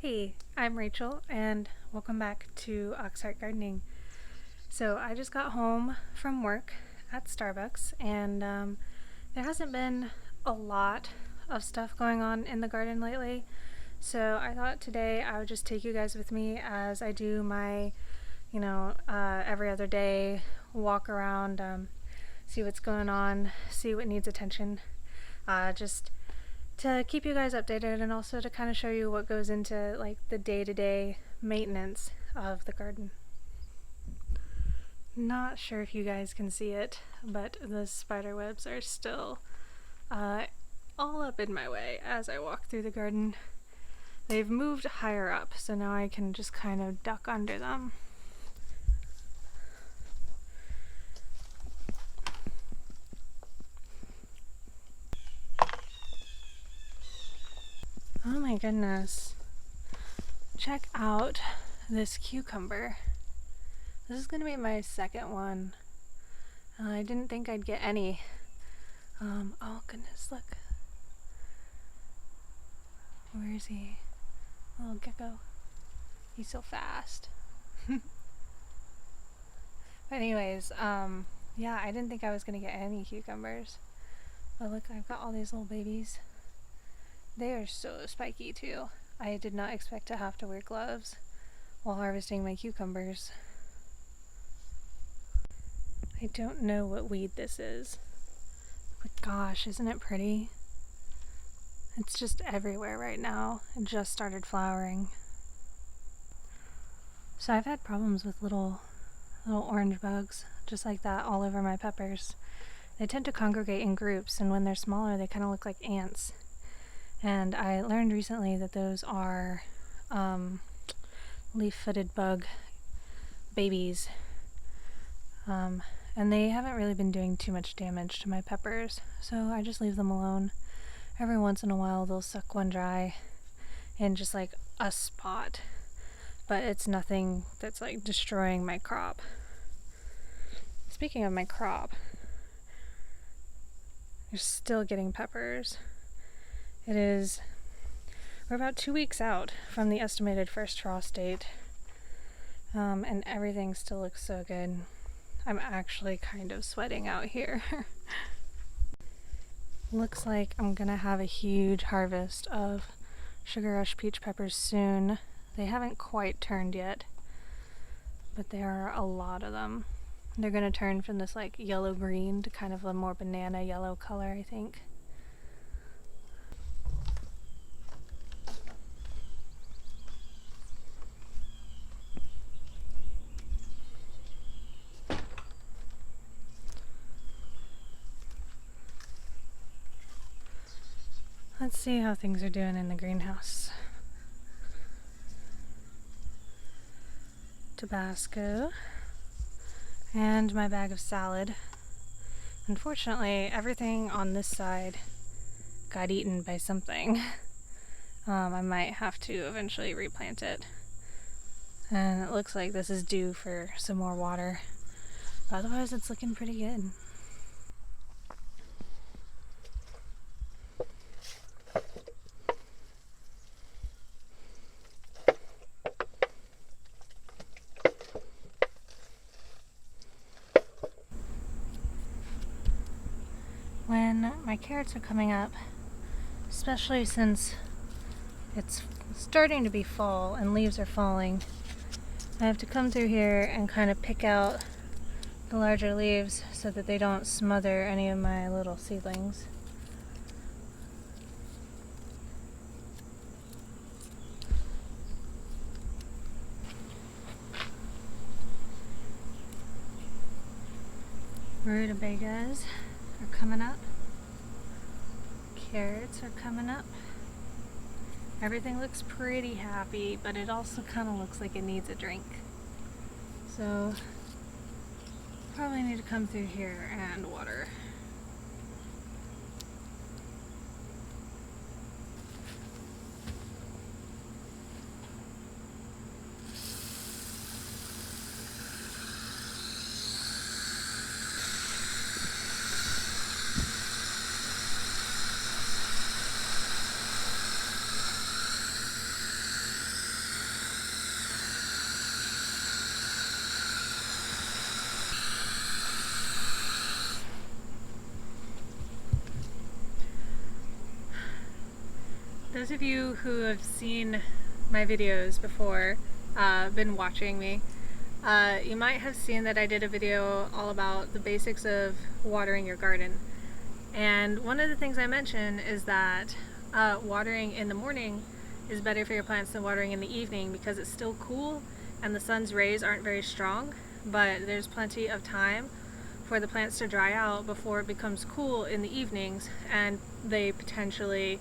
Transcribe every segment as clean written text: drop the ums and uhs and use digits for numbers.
Hey, I'm Rachel and welcome back to Auxhart Gardening. So I just got home from work at Starbucks and there hasn't been a lot of stuff going on in the garden lately. So I thought today I would just take you guys with me as I do my, every other day walk around, see what's going on, see what needs attention, just to keep you guys updated and also to kind of show you what goes into like the day-to-day maintenance of the garden. Not sure if you guys can see it, but the spider webs are still all up in my way as I walk through the garden. They've moved higher up, so now I can just kind of duck under them. Oh my goodness. Check out this cucumber. This is going to be my second one. I didn't think I'd get any. Oh goodness, look. Where is he? Little gecko. He's so fast. But anyways, yeah, I didn't think I was going to get any cucumbers. But look, I've got all these little babies. They are so spiky too. I did not expect to have to wear gloves while harvesting my cucumbers. I don't know what weed this is. But gosh, isn't it pretty? It's just everywhere right now. It just started flowering. So I've had problems with little orange bugs, just like that, all over my peppers. They tend to congregate in groups, and when they're smaller, they kind of look like ants. And I learned recently that those are leaf-footed bug babies. And they haven't really been doing too much damage to my peppers, so I just leave them alone. Every once in a while they'll suck one dry in just like a spot, but it's nothing that's like destroying my crop. Speaking of my crop, you're still getting peppers. We're about 2 weeks out from the estimated first frost date, and everything still looks so good. I'm actually kind of sweating out here. Looks like I'm gonna have a huge harvest of sugar rush peach peppers soon. They haven't quite turned yet, but there are a lot of them. They're gonna turn from this like yellow-green to kind of a more banana yellow color, I think. Let's see how things are doing in the greenhouse. Tabasco and my bag of salad. Unfortunately, everything on this side got eaten by something. I might have to eventually replant it. And it looks like this is due for some more water. But otherwise, it's looking pretty good. When my carrots are coming up, especially since it's starting to be fall and leaves are falling, I have to come through here and kind of pick out the larger leaves so that they don't smother any of my little seedlings. Rutabagas are coming up. Carrots are coming up. Everything looks pretty happy, but it also kind of looks like it needs a drink. So probably need to come through here and water. those of you who have seen my videos before, been watching me, you might have seen that I did a video all about the basics of watering your garden. And one of the things I mentioned is that watering in the morning is better for your plants than watering in the evening because it's still cool and the sun's rays aren't very strong, but there's plenty of time for the plants to dry out before it becomes cool in the evenings and they potentially,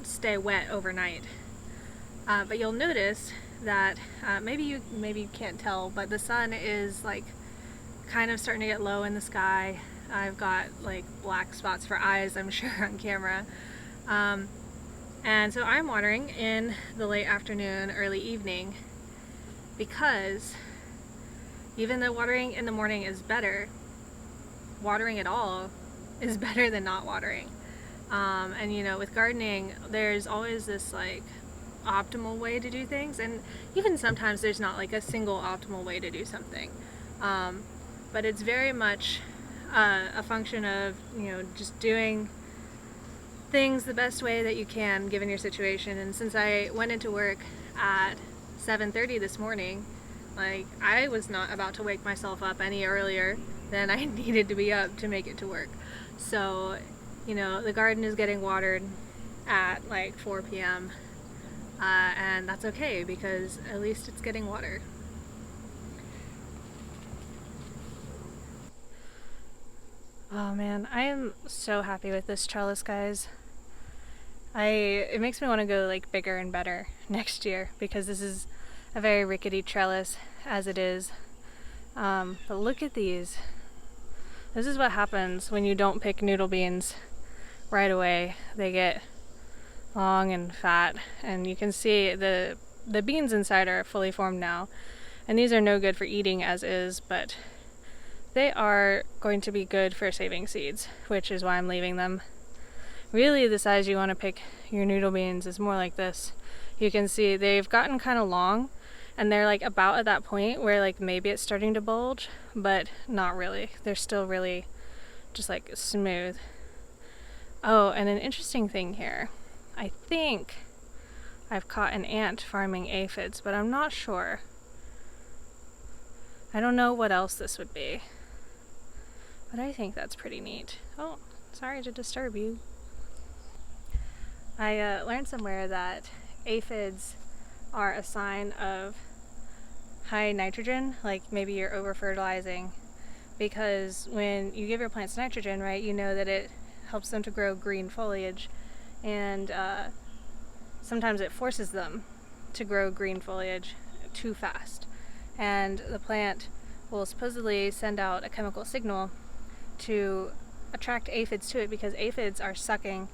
stay wet overnight. But you'll notice that maybe you can't tell, but the sun is like kind of starting to get low in the sky. I've got like black spots for eyes, I'm sure, on camera. And so I'm watering in the late afternoon, early evening, because even though watering in the morning is better, watering at all is better than not watering. And with gardening, there's always this like optimal way to do things, and even sometimes there's not like a single optimal way to do something. But it's very much a function of, just doing things the best way that you can given your situation. And since I went into work at 7:30 this morning, like I was not about to wake myself up any earlier than I needed to be up to make it to work. So, the garden is getting watered at like 4 p.m. And that's okay because at least it's getting water. Oh man, I am so happy with this trellis, guys. It makes me want to go like bigger and better next year because this is a very rickety trellis as it is. But look at these. This is what happens when you don't pick noodle beans right away. They get long and fat, and you can see the beans inside are fully formed now. And these are no good for eating as is, but they are going to be good for saving seeds, which is why I'm leaving them. Really, the size you want to pick your noodle beans is more like this. You can see they've gotten kind of long, and they're like about at that point where like maybe it's starting to bulge, but not really. They're still really just like smooth. Oh, and an interesting thing here. I think I've caught an ant farming aphids, but I'm not sure. I don't know what else this would be, but I think that's pretty neat. Oh, sorry to disturb you. I learned somewhere that aphids are a sign of high nitrogen, like maybe you're over fertilizing, because when you give your plants nitrogen, right, you know that it helps them to grow green foliage, and sometimes it forces them to grow green foliage too fast, and the plant will supposedly send out a chemical signal to attract aphids to it, because aphids are sucking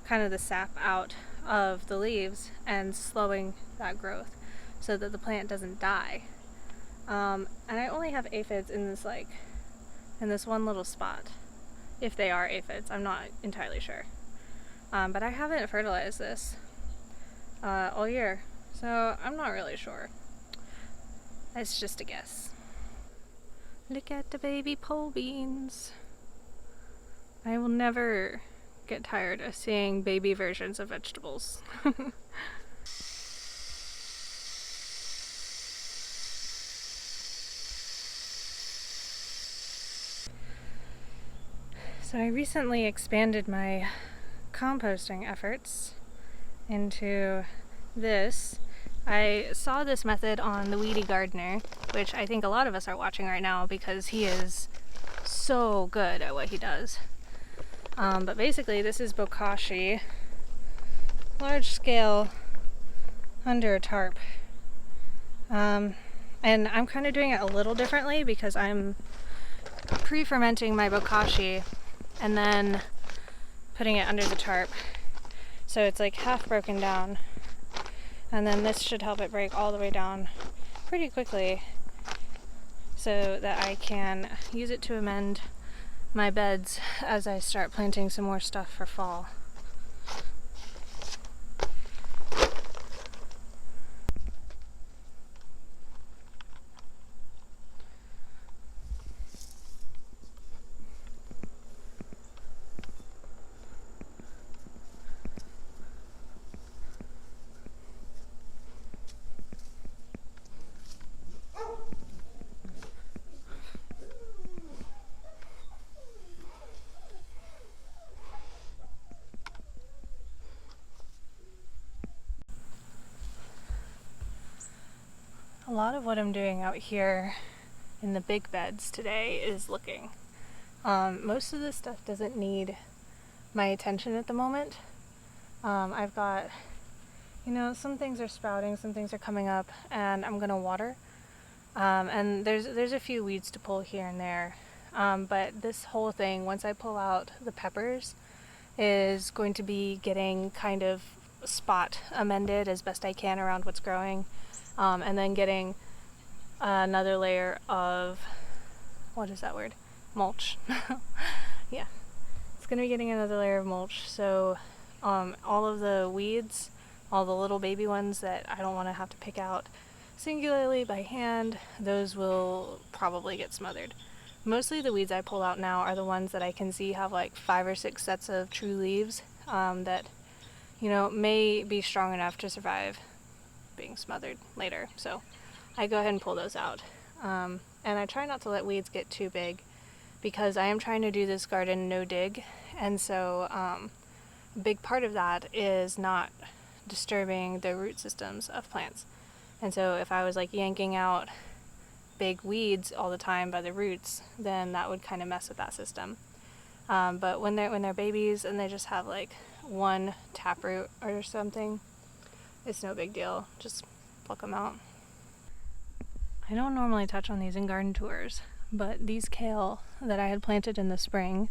kind of the sap out of the leaves and slowing that growth so that the plant doesn't die. And I only have aphids in this one little spot, if they are aphids. I'm not entirely sure. But I haven't fertilized this all year, so I'm not really sure. It's just a guess. Look at the baby pole beans. I will never get tired of seeing baby versions of vegetables. So I recently expanded my composting efforts into this. I saw this method on the Weedy Gardener, which I think a lot of us are watching right now because he is so good at what he does. But basically this is bokashi, large scale, under a tarp. And I'm kind of doing it a little differently because I'm pre-fermenting my bokashi and then putting it under the tarp. So it's like half broken down. And then this should help it break all the way down pretty quickly so that I can use it to amend my beds as I start planting some more stuff for fall. A lot of what I'm doing out here in the big beds today is looking. Most of this stuff doesn't need my attention at the moment. I've got, some things are sprouting, some things are coming up, and I'm gonna water. And there's a few weeds to pull here and there. But this whole thing, once I pull out the peppers, is going to be getting kind of spot amended as best I can around what's growing. And then getting another layer of, what is that word? Mulch. Yeah. It's going to be getting another layer of mulch. So all of the weeds, all the little baby ones that I don't want to have to pick out singularly by hand, those will probably get smothered. Mostly the weeds I pull out now are the ones that I can see have like 5 or 6 sets of true leaves that, may be strong enough to survive being smothered later. So I go ahead and pull those out. And I try not to let weeds get too big because I am trying to do this garden no dig. And so a big part of that is not disturbing the root systems of plants. And so if I was like yanking out big weeds all the time by the roots, then that would kind of mess with that system. But when they're babies and they just have like one taproot or something, it's no big deal. Just pluck them out. I don't normally touch on these in garden tours, but these kale that I had planted in the spring,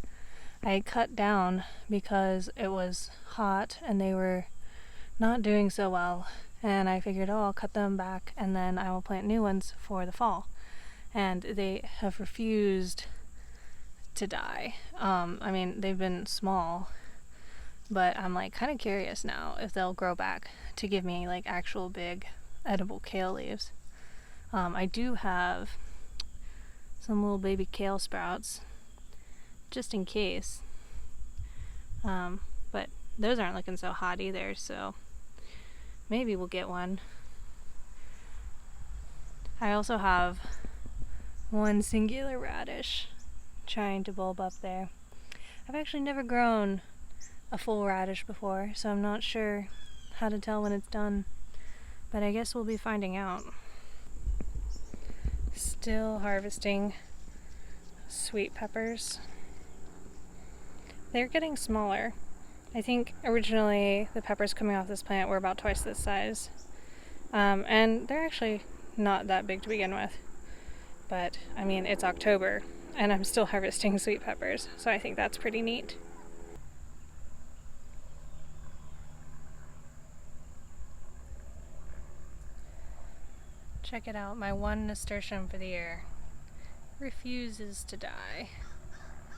I had cut down because it was hot and they were not doing so well. And I figured, I'll cut them back and then I will plant new ones for the fall. And they have refused to die. They've been small, but I'm like kind of curious now if they'll grow back to give me like actual big edible kale leaves. I do have some little baby kale sprouts just in case. But those aren't looking so hot either, so maybe we'll get one. I also have one singular radish trying to bulb up there. I've actually never grown a full radish before, so I'm not sure how to tell when it's done, but I guess we'll be finding out. Still harvesting sweet peppers. They're getting smaller. I think originally the peppers coming off this plant were about twice this size, and they're actually not that big to begin with. But it's October and I'm still harvesting sweet peppers, so I think that's pretty neat. Check it out, my one nasturtium for the year refuses to die.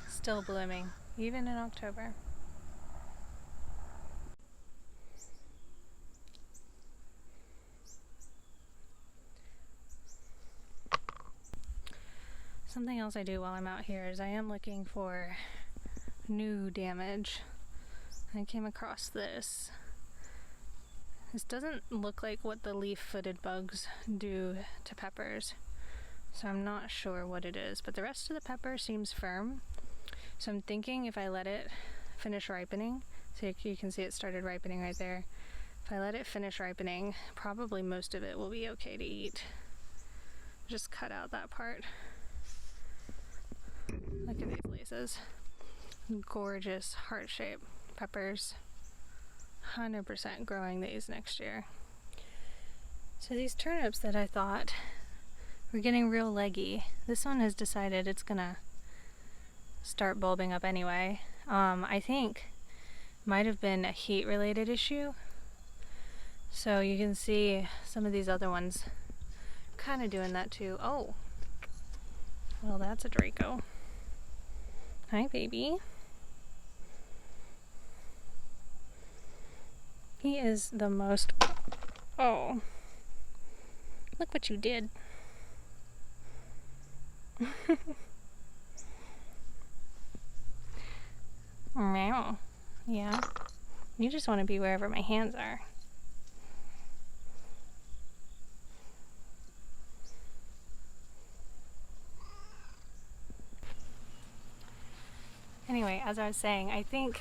Still blooming, even in October. Something else I do while I'm out here is I am looking for new damage. I came across this. This doesn't look like what the leaf-footed bugs do to peppers, so I'm not sure what it is, but the rest of the pepper seems firm. So I'm thinking if I let it finish ripening, so you can see it started ripening right there. If I let it finish ripening, probably most of it will be okay to eat. Just cut out that part. Look at these laces. Gorgeous heart-shaped peppers. 100% growing these next year. So these turnips that I thought were getting real leggy, this one has decided it's gonna start bulbing up anyway. I think might have been a heat-related issue. So you can see some of these other ones kind of doing that too. Oh, well, that's a Draco. Hi, baby. He is the most... Oh. Look what you did. Meow. Yeah. You just want to be wherever my hands are. Anyway, as I was saying, I think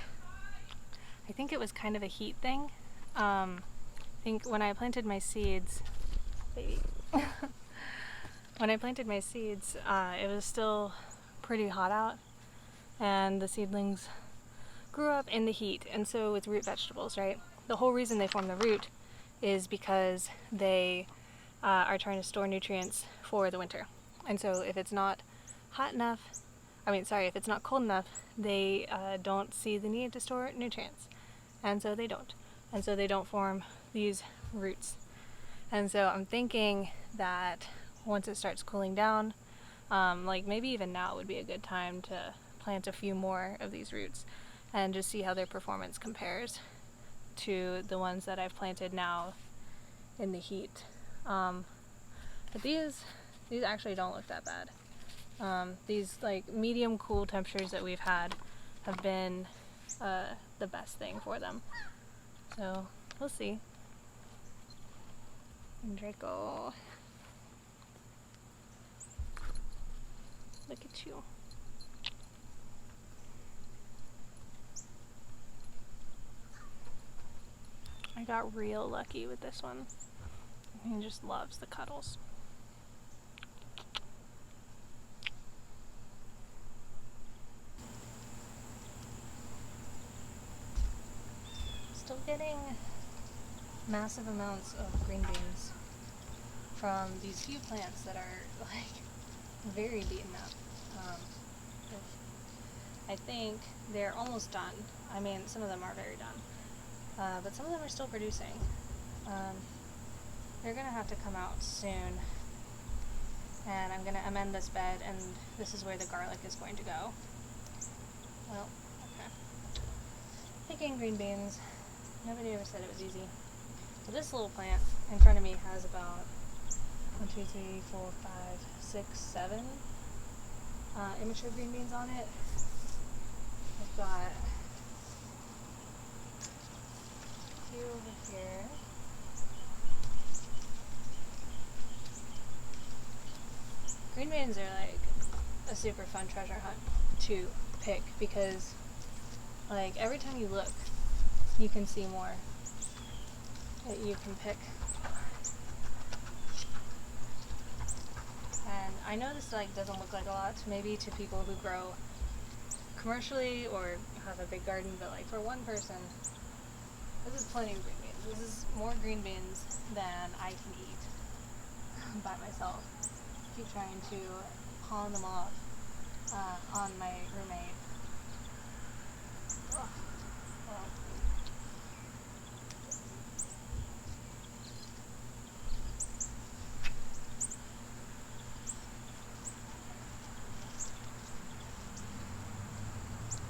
it was kind of a heat thing. I think when I planted my seeds, baby, When I planted my seeds, it was still pretty hot out, and the seedlings grew up in the heat. And so with root vegetables, right? The whole reason they form the root is because they are trying to store nutrients for the winter. And so if it's not hot enough, if it's not cold enough, they don't see the need to store nutrients. And so they don't. And so they don't form these roots. And so I'm thinking that once it starts cooling down, like maybe even now would be a good time to plant a few more of these roots and just see how their performance compares to the ones that I've planted now in the heat. But these actually don't look that bad. These like medium cool temperatures that we've had have been the best thing for them. So we'll see. And Draco, look at you. I got real lucky with this one. He just loves the cuddles. Still getting massive amounts of green beans from these few plants that are like very beaten up. I think they're almost done. I mean, some of them are very done, but some of them are still producing. They're gonna have to come out soon, and I'm gonna amend this bed, and this is where the garlic is going to go. Well, okay. Picking green beans. Nobody ever said it was easy. So this little plant in front of me has about 1, 2, 3, 4, 5, 6, 7 immature green beans on it. I've got a few over here. Green beans are like a super fun treasure hunt to pick because like every time you look, you can see more that you can pick. And I know this like doesn't look like a lot maybe to people who grow commercially or have a big garden, but like for one person, this is plenty of green beans. This is more green beans than I can eat by myself. I keep trying to pawn them off on my roommate. Ugh. Well.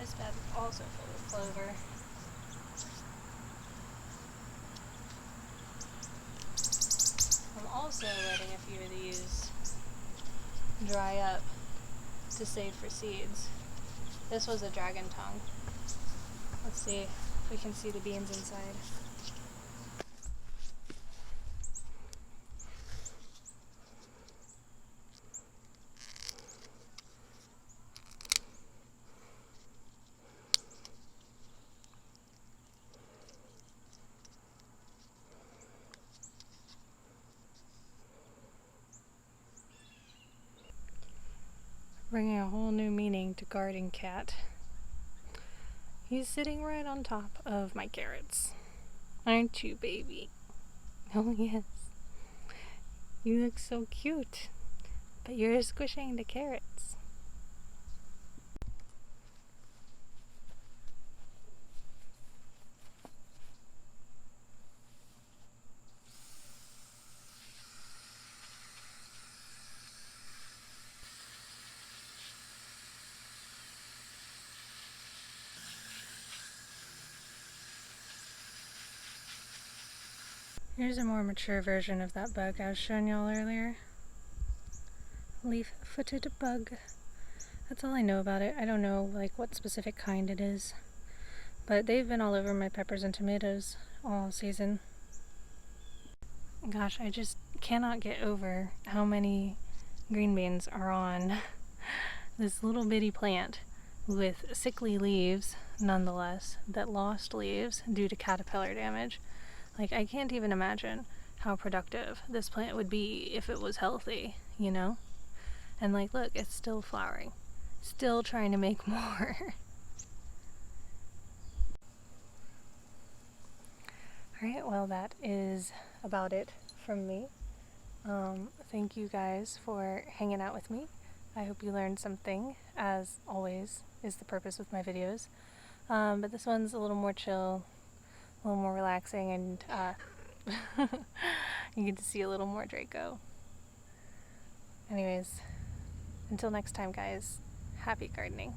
This bed is also full of clover. I'm also letting a few of these dry up to save for seeds. This was a dragon tongue. Let's see if we can see the beans inside. Bringing a whole new meaning to garden cat. He's sitting right on top of my carrots. Aren't you, baby? Oh, yes. You look so cute. But you're squishing the carrots. Here's a more mature version of that bug I was showing y'all earlier. Leaf-footed bug. That's all I know about it. I don't know like what specific kind it is. But they've been all over my peppers and tomatoes all season. Gosh, I just cannot get over how many green beans are on this little bitty plant with sickly leaves, nonetheless, that lost leaves due to caterpillar damage. Like, I can't even imagine how productive this plant would be if it was healthy, you know? And like, look, it's still flowering, still trying to make more. Alright, well, that is about it from me. Thank you guys for hanging out with me. I hope you learned something, as always is the purpose with my videos. But this one's a little more chill, a little more relaxing, and you get to see a little more Draco. Anyways, until next time, guys, happy gardening.